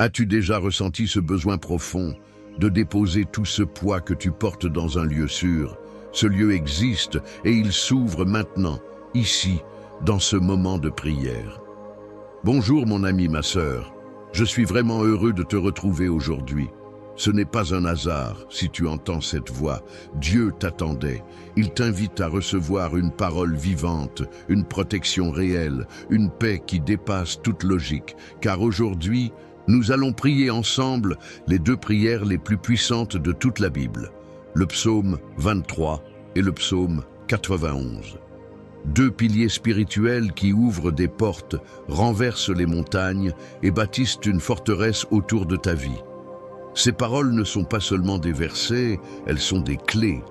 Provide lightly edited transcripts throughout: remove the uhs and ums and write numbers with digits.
As-tu déjà ressenti ce besoin profond de déposer tout ce poids que tu portes dans un lieu sûr? Ce lieu existe et il s'ouvre maintenant, ici, dans ce moment de prière. Bonjour mon ami, ma sœur. Je suis vraiment heureux de te retrouver aujourd'hui. Ce n'est pas un hasard si tu entends cette voix. Dieu t'attendait. Il t'invite à recevoir une parole vivante, une protection réelle, une paix qui dépasse toute logique. Car aujourd'hui, nous allons prier ensemble les deux prières les plus puissantes de toute la Bible. Le psaume 23 et le psaume 91. Deux piliers spirituels qui ouvrent des portes, renversent les montagnes et bâtissent une forteresse autour de ta vie. Ces paroles ne sont pas seulement des versets, elles sont des clés.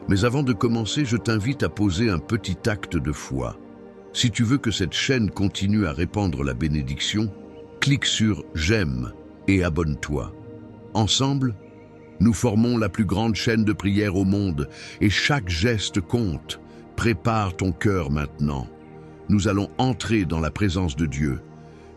Mais avant de commencer, je t'invite à poser un petit acte de foi. Si tu veux que cette chaîne continue à répandre la bénédiction, clique sur « J'aime » et abonne-toi. Ensemble, nous formons la plus grande chaîne de prière au monde et chaque geste compte. Prépare ton cœur maintenant. Nous allons entrer dans la présence de Dieu.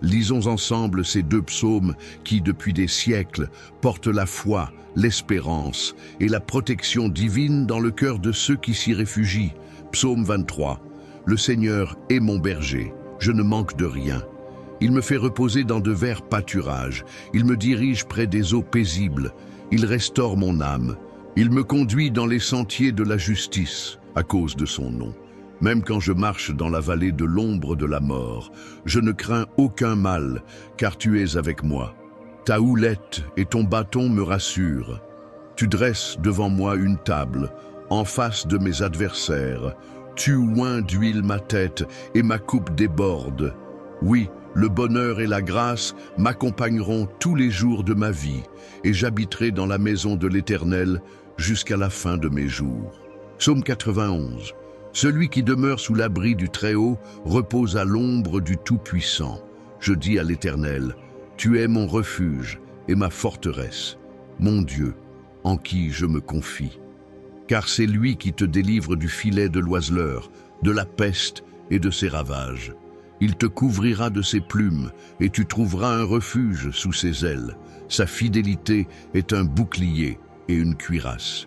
Lisons ensemble ces deux psaumes qui, depuis des siècles, portent la foi, l'espérance et la protection divine dans le cœur de ceux qui s'y réfugient. Psaume 23. Le Seigneur est mon berger, je ne manque de rien. Il me fait reposer dans de verts pâturages. Il me dirige près des eaux paisibles. Il restaure mon âme. Il me conduit dans les sentiers de la justice, à cause de son nom. Même quand je marche dans la vallée de l'ombre de la mort, je ne crains aucun mal, car tu es avec moi. Ta houlette et ton bâton me rassurent. Tu dresses devant moi une table, en face de mes adversaires. Tu oins d'huile ma tête et ma coupe déborde. Oui, le bonheur et la grâce m'accompagneront tous les jours de ma vie, et j'habiterai dans la maison de l'Éternel jusqu'à la fin de mes jours. Psaume 91. Celui qui demeure sous l'abri du Très-Haut repose à l'ombre du Tout-Puissant. Je dis à l'Éternel, tu es mon refuge et ma forteresse, mon Dieu, en qui je me confie. Car c'est lui qui te délivre du filet de l'oiseleur, de la peste et de ses ravages. Il te couvrira de ses plumes et tu trouveras un refuge sous ses ailes. Sa fidélité est un bouclier et une cuirasse.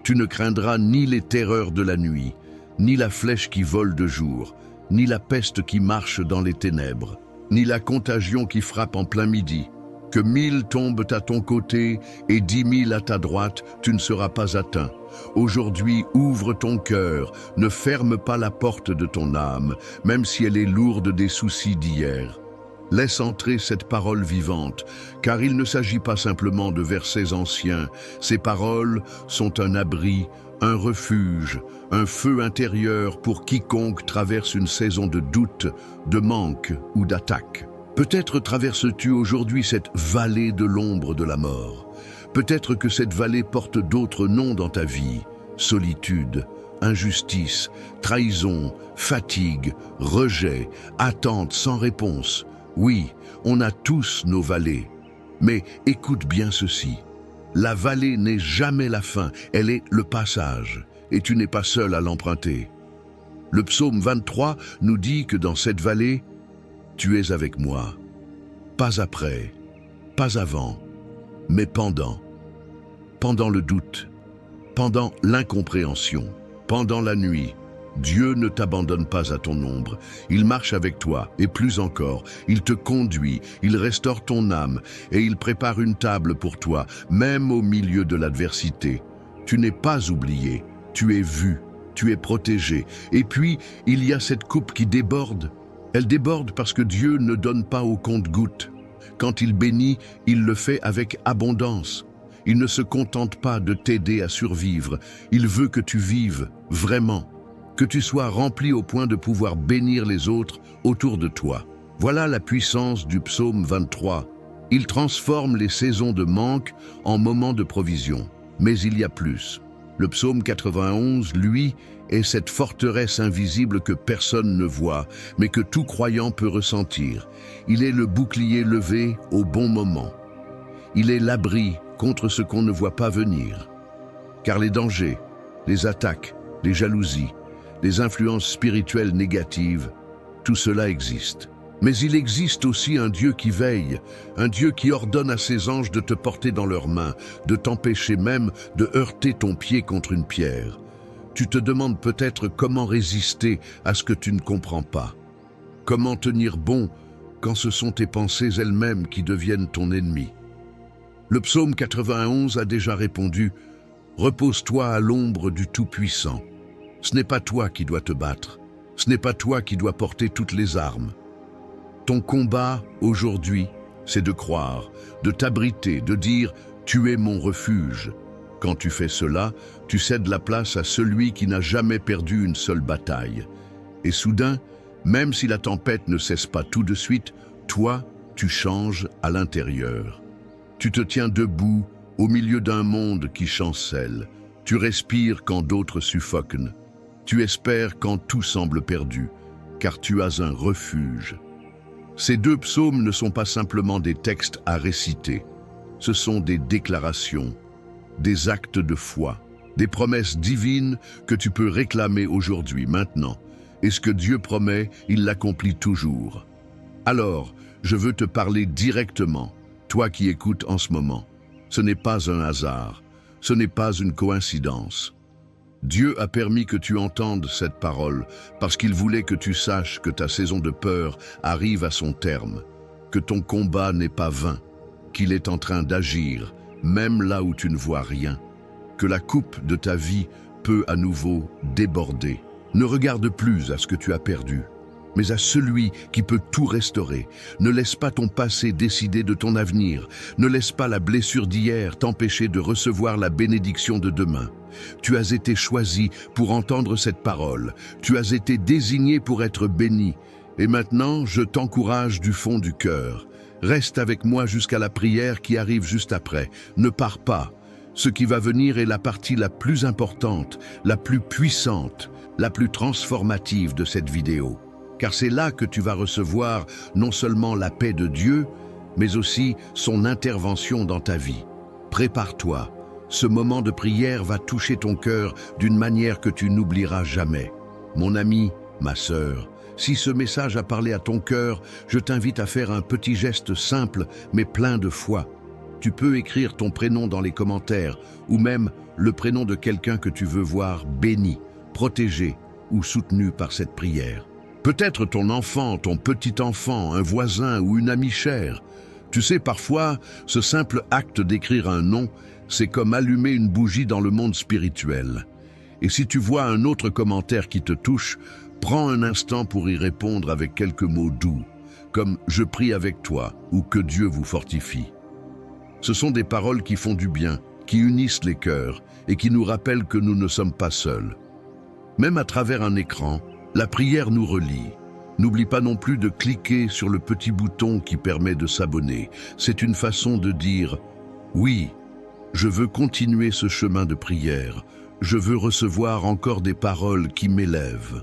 Tu ne craindras ni les terreurs de la nuit, ni la flèche qui vole de jour, ni la peste qui marche dans les ténèbres, ni la contagion qui frappe en plein midi. Que 1000 tombent à ton côté et 10 000 à ta droite, tu ne seras pas atteint. Aujourd'hui, ouvre ton cœur, ne ferme pas la porte de ton âme, même si elle est lourde des soucis d'hier. Laisse entrer cette parole vivante, car il ne s'agit pas simplement de versets anciens. Ces paroles sont un abri, un refuge, un feu intérieur pour quiconque traverse une saison de doute, de manque ou d'attaque. Peut-être traverses-tu aujourd'hui cette vallée de l'ombre de la mort. Peut-être que cette vallée porte d'autres noms dans ta vie. Solitude, injustice, trahison, fatigue, rejet, attente sans réponse. Oui, on a tous nos vallées. Mais écoute bien ceci. La vallée n'est jamais la fin, elle est le passage. Et tu n'es pas seul à l'emprunter. Le psaume 23 nous dit que dans cette vallée, tu es avec moi. Pas après, pas avant, mais pendant. Pendant le doute, pendant l'incompréhension, pendant la nuit. Dieu ne t'abandonne pas à ton ombre. Il marche avec toi, et plus encore, il te conduit, il restaure ton âme, et il prépare une table pour toi, même au milieu de l'adversité. Tu n'es pas oublié, tu es vu, tu es protégé. Et puis, il y a cette coupe qui déborde. Elle déborde parce que Dieu ne donne pas au compte-gouttes. Quand il bénit, il le fait avec abondance. Il ne se contente pas de t'aider à survivre. Il veut que tu vives, vraiment. Que tu sois rempli au point de pouvoir bénir les autres autour de toi. Voilà la puissance du psaume 23. Il transforme les saisons de manque en moments de provision. Mais il y a plus. Le psaume 91, lui, est cette forteresse invisible que personne ne voit, mais que tout croyant peut ressentir. Il est le bouclier levé au bon moment. Il est l'abri contre ce qu'on ne voit pas venir. Car les dangers, les attaques, les jalousies, les influences spirituelles négatives, tout cela existe. Mais il existe aussi un Dieu qui veille, un Dieu qui ordonne à ses anges de te porter dans leurs mains, de t'empêcher même de heurter ton pied contre une pierre. Tu te demandes peut-être comment résister à ce que tu ne comprends pas. Comment tenir bon quand ce sont tes pensées elles-mêmes qui deviennent ton ennemi. Le psaume 91 a déjà répondu « Repose-toi à l'ombre du Tout-Puissant ». Ce n'est pas toi qui dois te battre, ce n'est pas toi qui dois porter toutes les armes. Ton combat, aujourd'hui, c'est de croire, de t'abriter, de dire « Tu es mon refuge ». Quand tu fais cela, tu cèdes la place à celui qui n'a jamais perdu une seule bataille. Et soudain, même si la tempête ne cesse pas tout de suite, toi, tu changes à l'intérieur. Tu te tiens debout au milieu d'un monde qui chancelle. Tu respires quand d'autres suffoquent. Tu espères quand tout semble perdu, car tu as un refuge. Ces deux psaumes ne sont pas simplement des textes à réciter. Ce sont des déclarations, des actes de foi, des promesses divines que tu peux réclamer aujourd'hui, maintenant. Et ce que Dieu promet, il l'accomplit toujours. Alors, je veux te parler directement, toi qui écoutes en ce moment. Ce n'est pas un hasard, ce n'est pas une coïncidence. Dieu a permis que tu entendes cette parole parce qu'il voulait que tu saches que ta saison de peur arrive à son terme, que ton combat n'est pas vain, qu'il est en train d'agir, même là où tu ne vois rien, que la coupe de ta vie peut à nouveau déborder. Ne regarde plus à ce que tu as perdu, mais à celui qui peut tout restaurer. Ne laisse pas ton passé décider de ton avenir. Ne laisse pas la blessure d'hier t'empêcher de recevoir la bénédiction de demain. Tu as été choisi pour entendre cette parole. Tu as été désigné pour être béni. Et maintenant, je t'encourage du fond du cœur. Reste avec moi jusqu'à la prière qui arrive juste après. Ne pars pas. Ce qui va venir est la partie la plus importante, la plus puissante, la plus transformative de cette vidéo. Car c'est là que tu vas recevoir non seulement la paix de Dieu, mais aussi son intervention dans ta vie. Prépare-toi. Ce moment de prière va toucher ton cœur d'une manière que tu n'oublieras jamais. Mon ami, ma sœur, si ce message a parlé à ton cœur, je t'invite à faire un petit geste simple mais plein de foi. Tu peux écrire ton prénom dans les commentaires ou même le prénom de quelqu'un que tu veux voir béni, protégé ou soutenu par cette prière. Peut-être ton enfant, ton petit-enfant, un voisin ou une amie chère. Tu sais, parfois, ce simple acte d'écrire un nom, c'est comme allumer une bougie dans le monde spirituel. Et si tu vois un autre commentaire qui te touche, prends un instant pour y répondre avec quelques mots doux, comme « Je prie avec toi » ou « Que Dieu vous fortifie ». Ce sont des paroles qui font du bien, qui unissent les cœurs et qui nous rappellent que nous ne sommes pas seuls. Même à travers un écran, la prière nous relie. N'oublie pas non plus de cliquer sur le petit bouton qui permet de s'abonner. C'est une façon de dire « Oui, je veux continuer ce chemin de prière. Je veux recevoir encore des paroles qui m'élèvent. »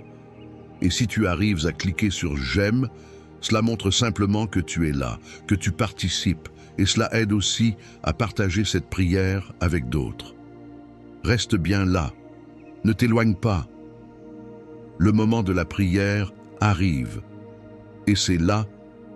Et si tu arrives à cliquer sur « J'aime », cela montre simplement que tu es là, que tu participes, et cela aide aussi à partager cette prière avec d'autres. Reste bien là, ne t'éloigne pas. Le moment de la prière arrive, et c'est là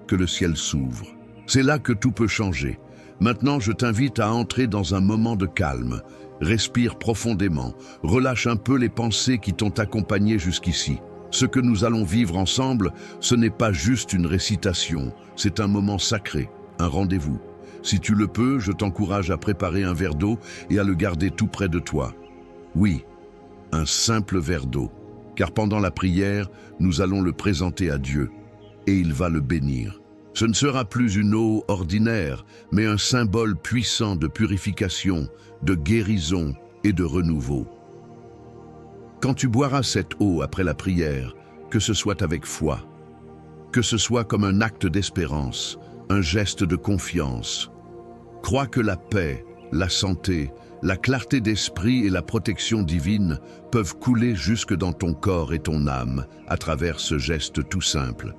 que le ciel s'ouvre. C'est là que tout peut changer. Maintenant, je t'invite à entrer dans un moment de calme. Respire profondément, relâche un peu les pensées qui t'ont accompagné jusqu'ici. Ce que nous allons vivre ensemble, ce n'est pas juste une récitation, c'est un moment sacré, un rendez-vous. Si tu le peux, je t'encourage à préparer un verre d'eau et à le garder tout près de toi. Oui, un simple verre d'eau, car pendant la prière, nous allons le présenter à Dieu, et il va le bénir. Ce ne sera plus une eau ordinaire, mais un symbole puissant de purification, de guérison et de renouveau. Quand tu boiras cette eau après la prière, que ce soit avec foi, que ce soit comme un acte d'espérance, un geste de confiance, crois que la paix, la santé, la clarté d'esprit et la protection divine peuvent couler jusque dans ton corps et ton âme à travers ce geste tout simple.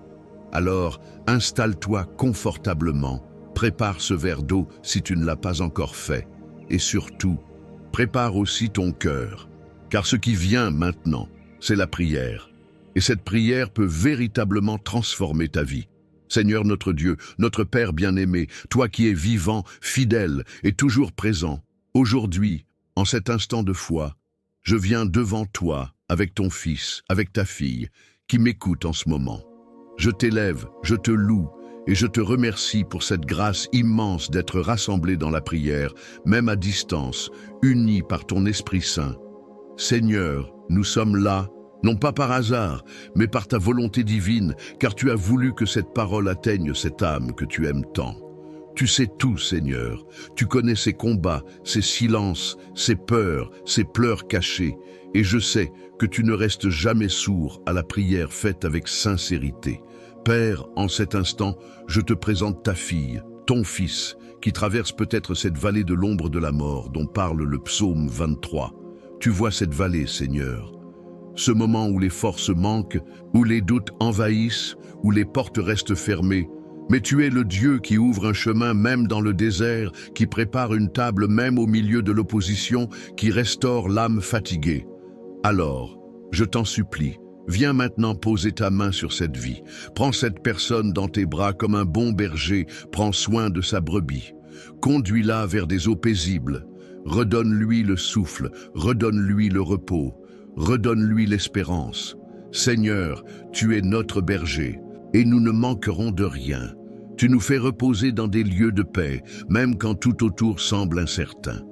Alors, installe-toi confortablement, prépare ce verre d'eau si tu ne l'as pas encore fait, et surtout, prépare aussi ton cœur. Car ce qui vient maintenant, c'est la prière. Et cette prière peut véritablement transformer ta vie. Seigneur notre Dieu, notre Père bien-aimé, toi qui es vivant, fidèle et toujours présent, aujourd'hui, en cet instant de foi, je viens devant toi avec ton fils, avec ta fille, qui m'écoute en ce moment. Je t'élève, je te loue et je te remercie pour cette grâce immense d'être rassemblés dans la prière, même à distance, unis par ton Esprit Saint. Seigneur, nous sommes là, non pas par hasard, mais par ta volonté divine, car tu as voulu que cette parole atteigne cette âme que tu aimes tant. Tu sais tout, Seigneur. Tu connais ses combats, ses silences, ses peurs, ses pleurs cachés. Et je sais que tu ne restes jamais sourd à la prière faite avec sincérité. Père, en cet instant, je te présente ta fille, ton fils, qui traverse peut-être cette vallée de l'ombre de la mort dont parle le psaume 23. Tu vois cette vallée, Seigneur. Ce moment où les forces manquent, où les doutes envahissent, où les portes restent fermées. Mais tu es le Dieu qui ouvre un chemin même dans le désert, qui prépare une table même au milieu de l'opposition, qui restaure l'âme fatiguée. Alors, je t'en supplie, viens maintenant poser ta main sur cette vie. Prends cette personne dans tes bras comme un bon berger prend soin de sa brebis. Conduis-la vers des eaux paisibles. Redonne-lui le souffle, redonne-lui le repos, redonne-lui l'espérance. Seigneur, tu es notre berger, et nous ne manquerons de rien. Tu nous fais reposer dans des lieux de paix, même quand tout autour semble incertain.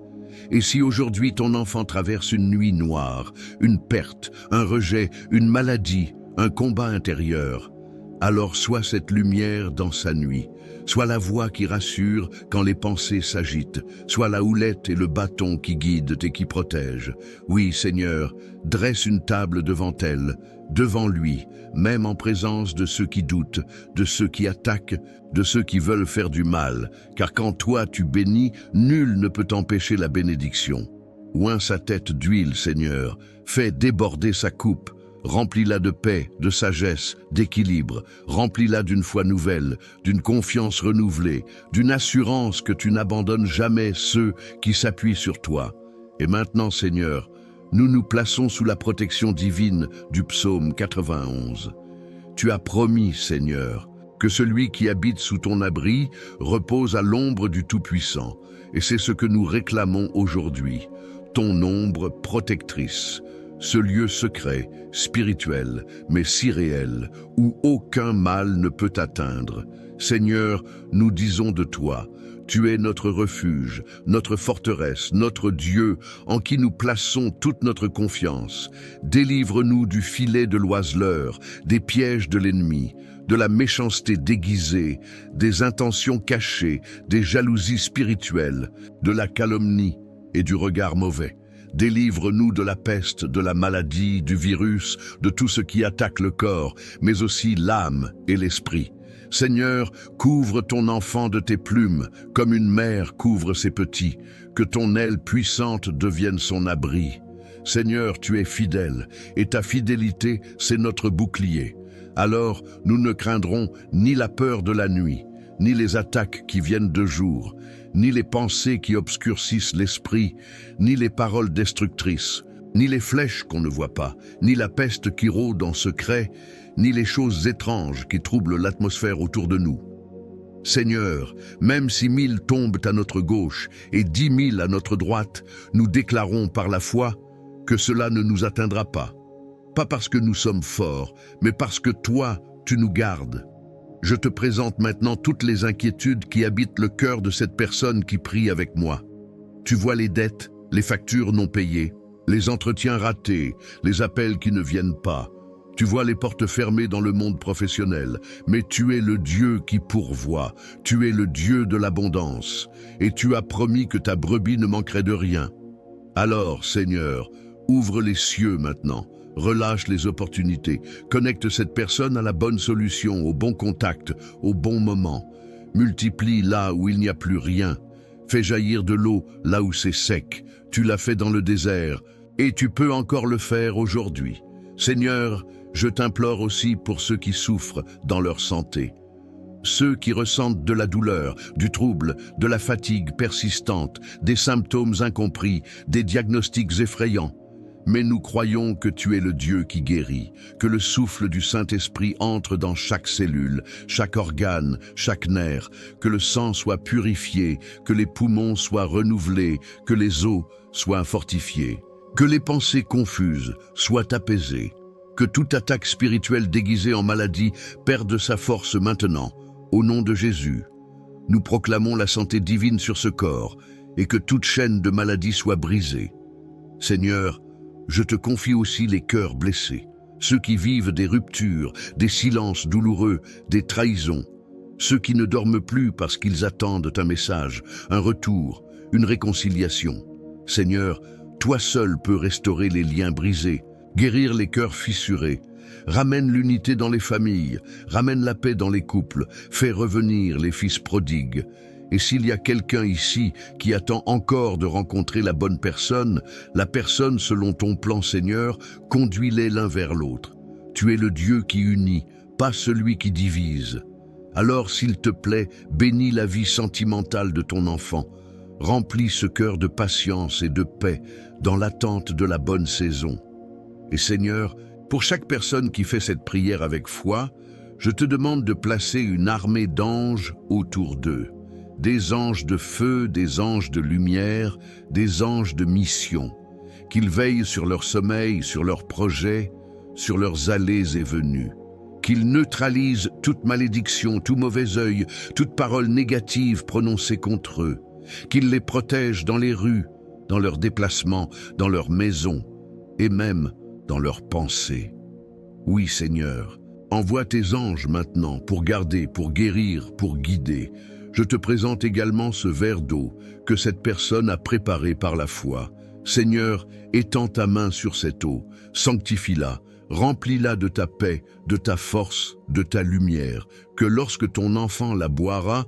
Et si aujourd'hui ton enfant traverse une nuit noire, une perte, un rejet, une maladie, un combat intérieur, alors sois cette lumière dans sa nuit, sois la voix qui rassure quand les pensées s'agitent, sois la houlette et le bâton qui guident et qui protègent. Oui, Seigneur, dresse une table devant elle, devant lui, même en présence de ceux qui doutent, de ceux qui attaquent, de ceux qui veulent faire du mal, car quand toi tu bénis, nul ne peut empêcher la bénédiction. Oins sa tête d'huile, Seigneur, fais déborder sa coupe, remplis-la de paix, de sagesse, d'équilibre, remplis-la d'une foi nouvelle, d'une confiance renouvelée, d'une assurance que tu n'abandonnes jamais ceux qui s'appuient sur toi. Et maintenant, Seigneur, nous nous plaçons sous la protection divine du psaume 91. Tu as promis, Seigneur, que celui qui habite sous ton abri repose à l'ombre du Tout-Puissant, et c'est ce que nous réclamons aujourd'hui, ton ombre protectrice, ce lieu secret, spirituel, mais si réel, où aucun mal ne peut atteindre. Seigneur, nous disons de toi, tu es notre refuge, notre forteresse, notre Dieu, en qui nous plaçons toute notre confiance. Délivre-nous du filet de l'oiseleur, des pièges de l'ennemi, de la méchanceté déguisée, des intentions cachées, des jalousies spirituelles, de la calomnie et du regard mauvais. Délivre-nous de la peste, de la maladie, du virus, de tout ce qui attaque le corps, mais aussi l'âme et l'esprit. Seigneur, couvre ton enfant de tes plumes, comme une mère couvre ses petits, que ton aile puissante devienne son abri. Seigneur, tu es fidèle, et ta fidélité, c'est notre bouclier. Alors, nous ne craindrons ni la peur de la nuit, ni les attaques qui viennent de jour, ni les pensées qui obscurcissent l'esprit, ni les paroles destructrices, ni les flèches qu'on ne voit pas, ni la peste qui rôde en secret, ni les choses étranges qui troublent l'atmosphère autour de nous. Seigneur, même si 1000 tombent à notre gauche et 10 000 à notre droite, nous déclarons par la foi que cela ne nous atteindra pas. Pas parce que nous sommes forts, mais parce que toi, tu nous gardes. Je te présente maintenant toutes les inquiétudes qui habitent le cœur de cette personne qui prie avec moi. Tu vois les dettes, les factures non payées, les entretiens ratés, les appels qui ne viennent pas. Tu vois les portes fermées dans le monde professionnel, mais tu es le Dieu qui pourvoit, tu es le Dieu de l'abondance, et tu as promis que ta brebis ne manquerait de rien. Alors, Seigneur, ouvre les cieux maintenant, relâche les opportunités, connecte cette personne à la bonne solution, au bon contact, au bon moment. Multiplie là où il n'y a plus rien. Fais jaillir de l'eau là où c'est sec. Tu l'as fait dans le désert, et tu peux encore le faire aujourd'hui. Seigneur, je t'implore aussi pour ceux qui souffrent dans leur santé. Ceux qui ressentent de la douleur, du trouble, de la fatigue persistante, des symptômes incompris, des diagnostics effrayants. Mais nous croyons que tu es le Dieu qui guérit, que le souffle du Saint-Esprit entre dans chaque cellule, chaque organe, chaque nerf, que le sang soit purifié, que les poumons soient renouvelés, que les os soient fortifiés, que les pensées confuses soient apaisées, que toute attaque spirituelle déguisée en maladie perde sa force maintenant, au nom de Jésus. Nous proclamons la santé divine sur ce corps et que toute chaîne de maladie soit brisée. Seigneur, je te confie aussi les cœurs blessés, ceux qui vivent des ruptures, des silences douloureux, des trahisons, ceux qui ne dorment plus parce qu'ils attendent un message, un retour, une réconciliation. Seigneur, toi seul peux restaurer les liens brisés, guérir les cœurs fissurés. Ramène l'unité dans les familles, ramène la paix dans les couples, fais revenir les fils prodigues. Et s'il y a quelqu'un ici qui attend encore de rencontrer la bonne personne, la personne selon ton plan, Seigneur, conduis-les l'un vers l'autre. Tu es le Dieu qui unit, pas celui qui divise. Alors, s'il te plaît, bénis la vie sentimentale de ton enfant. Remplis ce cœur de patience et de paix dans l'attente de la bonne saison. Et Seigneur, pour chaque personne qui fait cette prière avec foi, je te demande de placer une armée d'anges autour d'eux. Des anges de feu, des anges de lumière, des anges de mission, qu'ils veillent sur leur sommeil, sur leurs projets, sur leurs allées et venues, qu'ils neutralisent toute malédiction, tout mauvais œil, toute parole négative prononcée contre eux, qu'ils les protègent dans les rues, dans leurs déplacements, dans leurs maisons et même dans leurs pensées. Oui, Seigneur, envoie tes anges maintenant pour garder, pour guérir, pour guider. Je te présente également ce verre d'eau que cette personne a préparé par la foi. Seigneur, étends ta main sur cette eau, sanctifie-la, remplis-la de ta paix, de ta force, de ta lumière, que lorsque ton enfant la boira,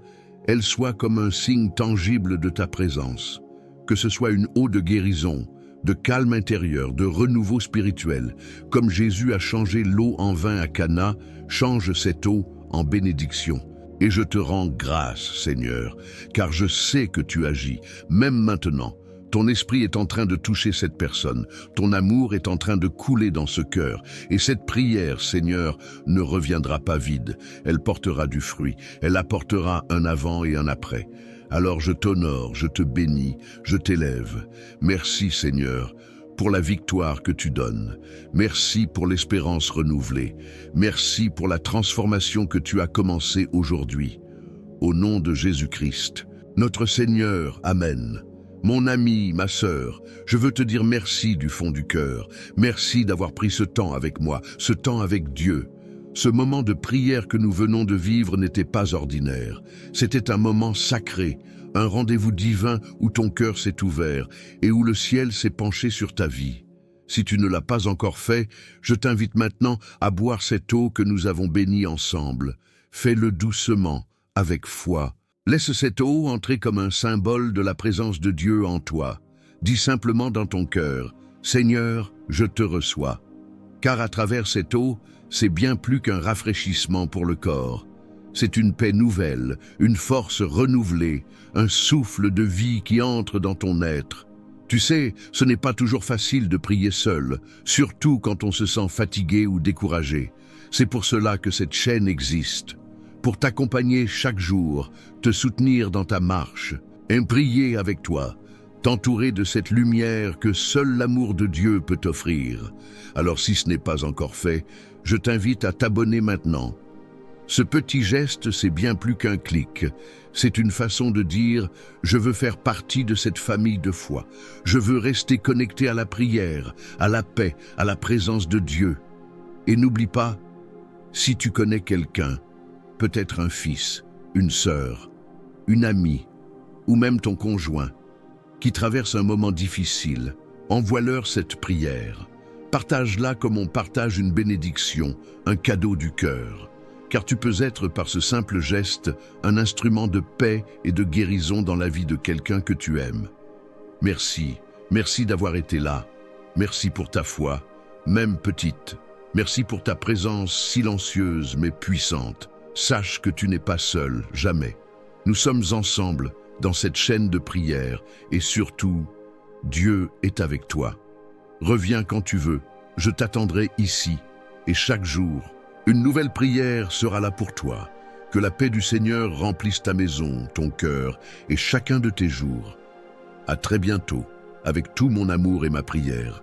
elle soit comme un signe tangible de ta présence. Que ce soit une eau de guérison, de calme intérieur, de renouveau spirituel. Comme Jésus a changé l'eau en vin à Cana, change cette eau en bénédiction. Et je te rends grâce, Seigneur, car je sais que tu agis, même maintenant. Ton esprit est en train de toucher cette personne, ton amour est en train de couler dans ce cœur, et cette prière, Seigneur, ne reviendra pas vide. Elle portera du fruit, elle apportera un avant et un après. Alors je t'honore, je te bénis, je t'élève. Merci, Seigneur, pour la victoire que tu donnes. Merci pour l'espérance renouvelée. Merci pour la transformation que tu as commencée aujourd'hui. Au nom de Jésus-Christ, notre Seigneur, Amen. Mon ami, ma sœur, je veux te dire merci du fond du cœur. Merci d'avoir pris ce temps avec moi, ce temps avec Dieu. Ce moment de prière que nous venons de vivre n'était pas ordinaire. C'était un moment sacré, un rendez-vous divin où ton cœur s'est ouvert et où le ciel s'est penché sur ta vie. Si tu ne l'as pas encore fait, je t'invite maintenant à boire cette eau que nous avons bénie ensemble. Fais-le doucement, avec foi. Laisse cette eau entrer comme un symbole de la présence de Dieu en toi. Dis simplement dans ton cœur, « Seigneur, je te reçois ». Car à travers cette eau, c'est bien plus qu'un rafraîchissement pour le corps. C'est une paix nouvelle, une force renouvelée, un souffle de vie qui entre dans ton être. Tu sais, ce n'est pas toujours facile de prier seul, surtout quand on se sent fatigué ou découragé. C'est pour cela que cette chaîne existe. Pour t'accompagner chaque jour, te soutenir dans ta marche, et prier avec toi, t'entourer de cette lumière que seul l'amour de Dieu peut t'offrir. Alors si ce n'est pas encore fait, je t'invite à t'abonner maintenant. Ce petit geste, c'est bien plus qu'un clic. C'est une façon de dire « Je veux faire partie de cette famille de foi. Je veux rester connecté à la prière, à la paix, à la présence de Dieu. » Et n'oublie pas, si tu connais quelqu'un, peut-être un fils, une sœur, une amie, ou même ton conjoint, qui traverse un moment difficile, envoie-leur cette prière. Partage-la comme on partage une bénédiction, un cadeau du cœur. Car tu peux être, par ce simple geste, un instrument de paix et de guérison dans la vie de quelqu'un que tu aimes. Merci, merci d'avoir été là. Merci pour ta foi, même petite. Merci pour ta présence silencieuse mais puissante. Sache que tu n'es pas seul, jamais. Nous sommes ensemble dans cette chaîne de prière et surtout, Dieu est avec toi. Reviens quand tu veux, je t'attendrai ici, et chaque jour, une nouvelle prière sera là pour toi. Que la paix du Seigneur remplisse ta maison, ton cœur et chacun de tes jours. À très bientôt, avec tout mon amour et ma prière.